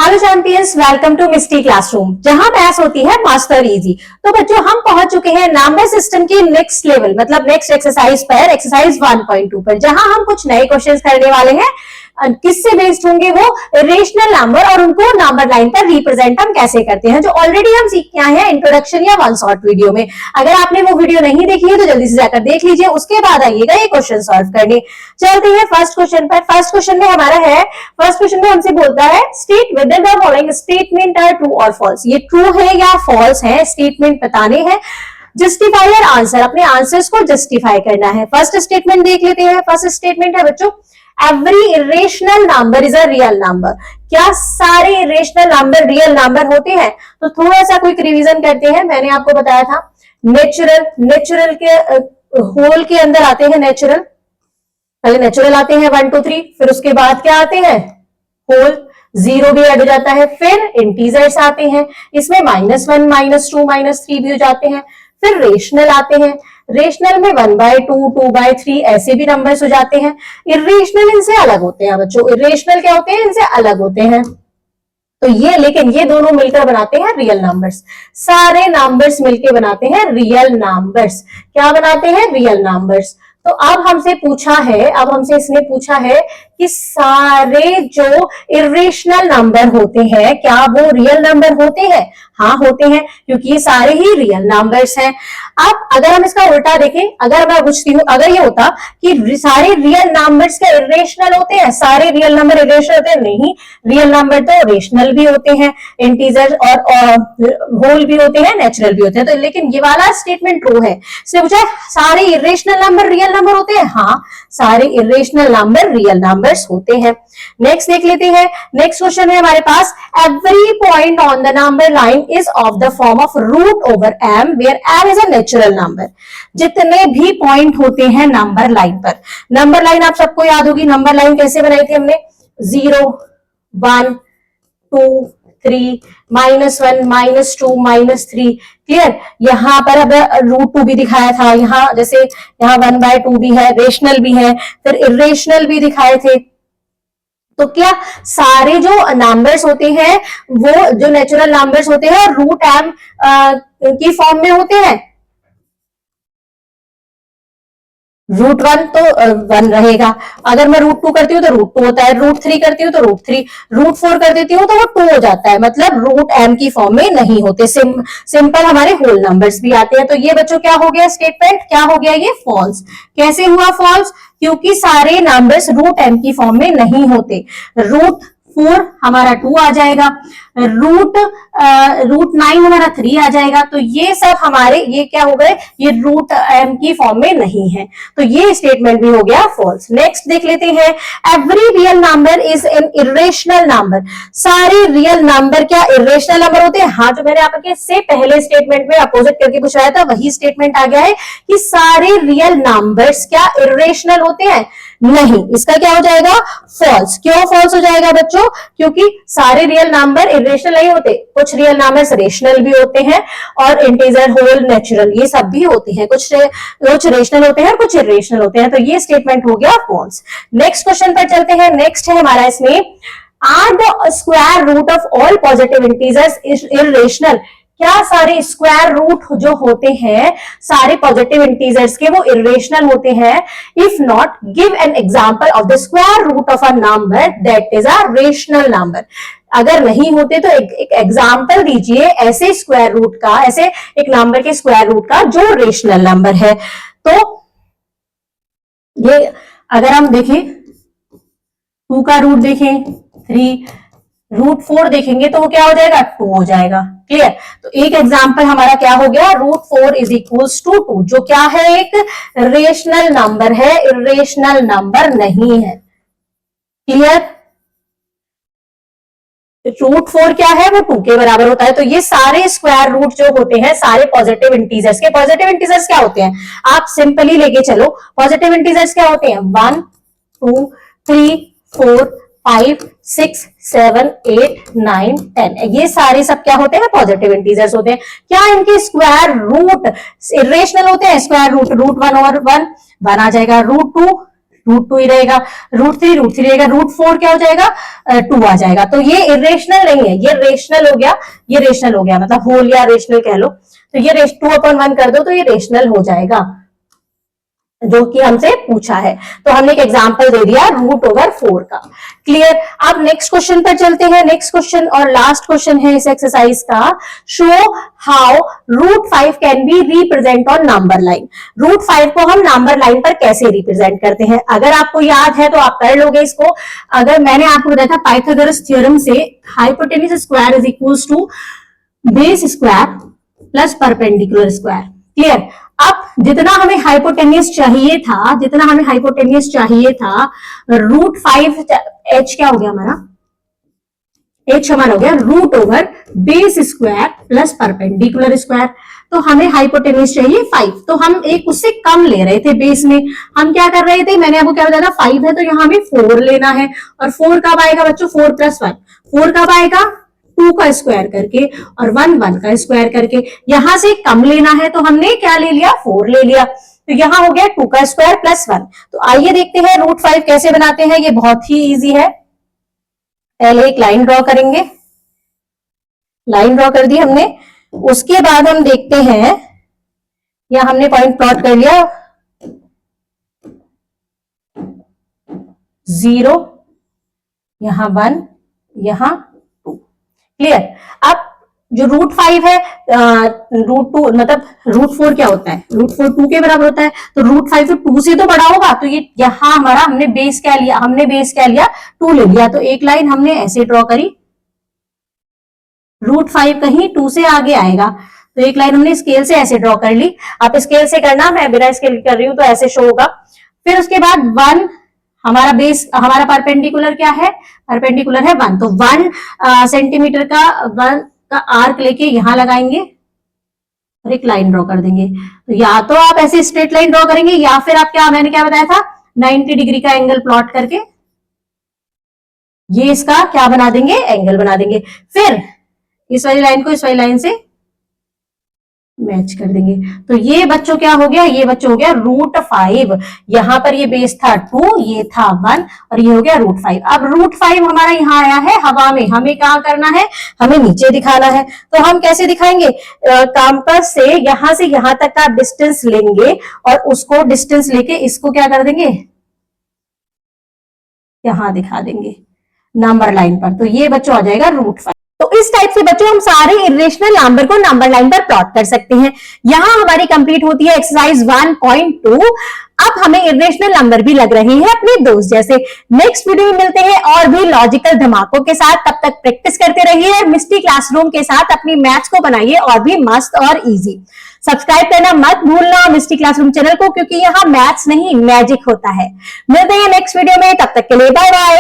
Hello champions, welcome to Misty classroom, जहां maths होती है मास्टर इजी। तो बच्चों, हम पहुंच चुके हैं नंबर सिस्टम के नेक्स्ट लेवल, मतलब नेक्स्ट एक्सरसाइज पर, एक्सरसाइज 1.2 पर, जहां हम कुछ नए क्वेश्चंस करने वाले हैं। किससे बेस्ड होंगे वो? रेशनल नंबर, और उनको नंबर लाइन पर रिप्रेजेंट हम कैसे करते हैं, जो ऑलरेडी हम सीख के आए हैं इंट्रोडक्शन या वन शॉट वीडियो में। अगर आपने वो वीडियो नहीं देखी है तो जल्दी से जाकर देख लीजिए, उसके बाद आइएगा ये क्वेश्चन सॉल्व करने। चलते हैं फर्स्ट क्वेश्चन पर। फर्स्ट क्वेश्चन में हमारा है, फर्स्ट क्वेश्चन में हमसे बोलता है state whether the following statement are true और फॉल्स। ये ट्रू है या फॉल्स है, स्टेटमेंट बताने हैं। जस्टिफाई योर आंसर, अपने आंसर्स को जस्टिफाई करना है। फर्स्ट स्टेटमेंट देख लेते हैं। फर्स्ट स्टेटमेंट है बच्चों, every irrational number is a real number. क्या सारे इरेशनल नंबर रियल नंबर होते हैं? तो थोड़ा सा क्विक रिवीजन करते हैं। मैंने आपको बताया था नेचुरल के होल के अंदर आते हैं नेचुरल, पहले नेचुरल आते हैं 1 2 3, फिर उसके बाद क्या आते हैं? होल, जीरो भी ऐड हो जाता है, फिर इंटीजर्स आते हैं, इसमें -1 -2 -3 भी हो जाते हैं, फिर रेशनल आते हैं। रेशनल में 1/2 2/3 ऐसे भी नंबर्स हो जाते हैं। इरेशनल इनसे अलग होते हैं बच्चों। इरेशनल क्या होते हैं? इनसे अलग होते हैं। तो लेकिन ये दोनों मिलकर बनाते हैं रियल नंबर्स। सारे नंबर्स मिलकर बनाते हैं रियल नंबर्स। क्या बनाते हैं? Real numbers. तो अब हमसे इसने पूछा है कि सारे जो इरेशनल नंबर होते हैं क्या वो रियल नंबर होते हैं? हाँ, होते हैं, क्योंकि ये सारे ही रियल नंबर्स हैं। अब अगर हम इसका उल्टा देखें, अगर मैं पूछती हूँ, अगर ये होता कि सारे रियल नंबर्स क्या इरेशनल होते हैं? सारे रियल नंबर इरेशनल होते हैं? नहीं, रियल नंबर तो रेशनल भी होते हैं, इंटीजर और होल भी होते हैं, नेचुरल भी होते हैं। तो लेकिन ये वाला स्टेटमेंट ट्रू है। इसने पूछा सारे इरेशनल नंबर रियल नंबर होते हैं? हाँ, सारे इरेशनल नंबर रियल नंबर्स होते हैं। नेक्स्ट देख लेते हैं। नेक्स्ट क्वेश्चन है हमारे पास, every point on the number line is of the form of root over m where m is a natural number. जितने भी पॉइंट होते हैं नंबर लाइन पर, नंबर लाइन आप सबको याद होगी, नंबर लाइन कैसे बनाई थी हमने? 0 1 2 3 -1 -2 -3। क्लियर? यहाँ पर अब √2 भी दिखाया था, यहाँ जैसे यहाँ 1/2 भी है, रेशनल भी है, फिर इरेशनल भी दिखाए थे। तो क्या सारे जो नंबर्स होते हैं वो जो नेचुरल नंबर्स होते हैं √m की फॉर्म में होते हैं? √1 तो 1 रहेगा। अगर मैं √2 करती हूँ तो √2 होता है, √3 करती हूँ तो √3, √4 कर देती हूँ तो वो 2 हो जाता है, मतलब √m की फॉर्म में नहीं होते। सिंपल हमारे होल नंबर्स भी आते हैं। तो ये बच्चों क्या हो गया स्टेटमेंट? क्या हो गया ये? फॉल्स। कैसे हुआ फॉल्स? क्योंकि सारे नंबर्स √m की फॉर्म में नहीं होते। √4 हमारा 2 आ जाएगा, √9 हमारा 3 आ जाएगा। तो ये सब हमारे ये क्या हो गए? ये √m की फॉर्म में नहीं है। तो ये स्टेटमेंट भी हो गया फॉल्स। नेक्स्ट देख लेते हैं, every real number is an irrational number. सारे रियल नंबर क्या इरेशनल नंबर होते हैं? हाँ, जो मैंने आपके से पहले स्टेटमेंट में अपोजिट करके पूछाया था वही स्टेटमेंट आ गया है कि सारे रियल नंबर्स क्या इरेशनल होते हैं? नहीं, इसका क्या हो जाएगा? फॉल्स। क्यों फॉल्स हो जाएगा बच्चों? क्योंकि सारे रियल नंबर इरेशनल नहीं होते, कुछ रियल नंबर्स रेशनल भी होते हैं, और इंटीजर, होल, नेचुरल ये सब भी होते हैं। कुछ रेशनल होते हैं, कुछ इरेशनल होते हैं। तो ये स्टेटमेंट हो गया फॉल्स। नेक्स्ट क्वेश्चन पर चलते हैं। नेक्स्ट है हमारा इसमें, are the square root of all positive integers irrational. क्या सारे स्क्वायर रूट जो होते हैं सारे पॉजिटिव इंटीजर्स के वो इरेशनल होते हैं? If not, give an example of the square root of a number that is a rational number. अगर नहीं होते तो एक एग्जांपल दीजिए ऐसे स्क्वायर रूट का, ऐसे एक नंबर के स्क्वायर रूट का जो रेशनल नंबर है। तो ये अगर हम देखें 2 का रूट देखें 3, √4 देखेंगे तो वो क्या हो जाएगा? 2 हो जाएगा। क्लियर? तो एक एग्जांपल हमारा क्या हो गया? √4 इज इक्वल्स टू 2, जो क्या है? एक रेशनल नंबर है, इरेशनल नंबर नहीं है। क्लियर? √4 क्या है? वो 2 के बराबर होता है। तो ये सारे स्क्वायर रूट जो होते हैं सारे पॉजिटिव इंटीजर्स के, पॉजिटिव इंटीजर्स क्या होते हैं? आप सिंपली लेके चलो, पॉजिटिव इंटीजर्स क्या होते हैं? 1 2 3 4 5 6 7 8 9 10, ये सारे सब क्या होते हैं? पॉजिटिव इंटीजर्स होते हैं। क्या इनके स्क्वायर रूट इरेशनल होते हैं? स्क्वायर रूट √1 और 1 आ जाएगा, √2 √2 ही रहेगा, √3 रहेगा, √4 क्या हो जाएगा, 2 आ जाएगा। तो ये इरेशनल नहीं है, ये रेशनल हो गया, ये रेशनल हो गया, मतलब होल या रेशनल कह लो। तो ये 2/1 कर दो तो ये रेशनल हो जाएगा, जो कि हमसे पूछा है। तो हमने एक एग्जांपल दे दिया √4 का। क्लियर। अब नेक्स्ट क्वेश्चन पर चलते हैं। नेक्स्ट क्वेश्चन और लास्ट क्वेश्चन है इस एक्सरसाइज का। Show how √5 can be represent on number line. √5 को हम नंबर लाइन पर कैसे रिप्रेजेंट करते हैं? अगर आपको याद है तो आप कर लोगे इसको। अगर मैंने आपको बताया था पाइथागोरस थ्योरम से hypotenuse square is equals to base square plus perpendicular square. Clear. अब जितना हमें हाइपोटेन्यूज चाहिए था, √5 h क्या हो गया हमारा, h हमारा हो गया √over base square plus perpendicular square. तो हमें हाइपोटेन्यूज चाहिए 5, तो हम एक उससे कम ले रहे थे बेस में। हम क्या कर रहे थे, मैंने आपको क्या बताया था, 5 है तो यहाँ हमें 4 लेना है। और 4 कब आएगा बच्चों, 4 + 1, 4 कब आएगा, 2 का स्क्वायर करके और 1 का स्क्वायर करके। यहां से कम लेना है तो हमने क्या ले लिया, 4 ले लिया। तो यहां हो गया 2 का स्क्वायर प्लस 1। तो आइए देखते हैं √5 कैसे बनाते हैं। ये बहुत ही इजी है। पहले एक लाइन ड्रॉ करेंगे, लाइन ड्रॉ कर दी हमने। उसके बाद हम देखते हैं, या हमने पॉइंट प्लॉट कर लिया, 0, यहां 1, यहां 2। क्लियर। अब जो √5 है, √2 मतलब √4 क्या होता है, √4 2 के बराबर होता है। तो √5 तो 2 से तो बड़ा होगा। तो ये यहां हमारा हमने बेस क्या लिया, 2 ले लिया। तो एक लाइन हमने ऐसे ड्रॉ करी, √5 कहीं 2 से आगे आएगा तो एक लाइन हमने स्केल से ऐसे ड्रॉ कर ली। आप स्केल से करना, मैं बिना स्केल कर रही हूं तो ऐसे शो होगा। फिर उसके बाद 1, हमारा बेस, हमारा परपेंडिकुलर क्या है, परपेंडिकुलर है 1। तो 1 सेंटीमीटर का 1 का आर्क लेके यहां लगाएंगे और एक लाइन ड्रॉ कर देंगे। तो या तो आप ऐसे स्ट्रेट लाइन ड्रॉ करेंगे, या फिर आप क्या, मैंने क्या बताया था, 90 डिग्री का एंगल प्लॉट करके ये इसका क्या बना देंगे, एंगल बना देंगे। फिर इस वाली लाइन को इस वाली लाइन से मैच कर देंगे। तो ये बच्चों क्या हो गया, ये बच्चों हो गया √5। यहां पर ये बेस था 2, ये था 1 और ये हो गया √5। अब √5 हमारा यहाँ आया है हवा में, हमें क्या करना है, हमें नीचे दिखाना है। तो हम कैसे दिखाएंगे, कंपास से यहां तक का डिस्टेंस लेंगे और उसको डिस्टेंस लेके इसको क्या कर देंगे, यहां दिखा देंगे नंबर लाइन पर। तो ये बच्चों आ जाएगा √5। तो इस टाइप से बच्चों हम सारे इरेशनल नंबर को नंबर लाइन पर प्लॉट कर सकते हैं। यहां हमारी कंप्लीट होती है एक्सरसाइज 1.2। अब हमें इरेशनल नंबर भी लग रहे हैं अपने दोस्त जैसे। नेक्स्ट वीडियो में मिलते हैं और भी लॉजिकल धमाकों के साथ। तब तक प्रैक्टिस करते रहिए मिस्टी क्लासरूम के साथ। अपनी मैथ्स को बनाइए और भी मस्त और इजी। सब्सक्राइब करना मत भूलना मिस्टी क्लासरूम चैनल को, क्योंकि यहाँ मैथ्स नहीं मैजिक होता है। मिलते हैं नेक्स्ट वीडियो में, तब तक के लिए बाय बाय।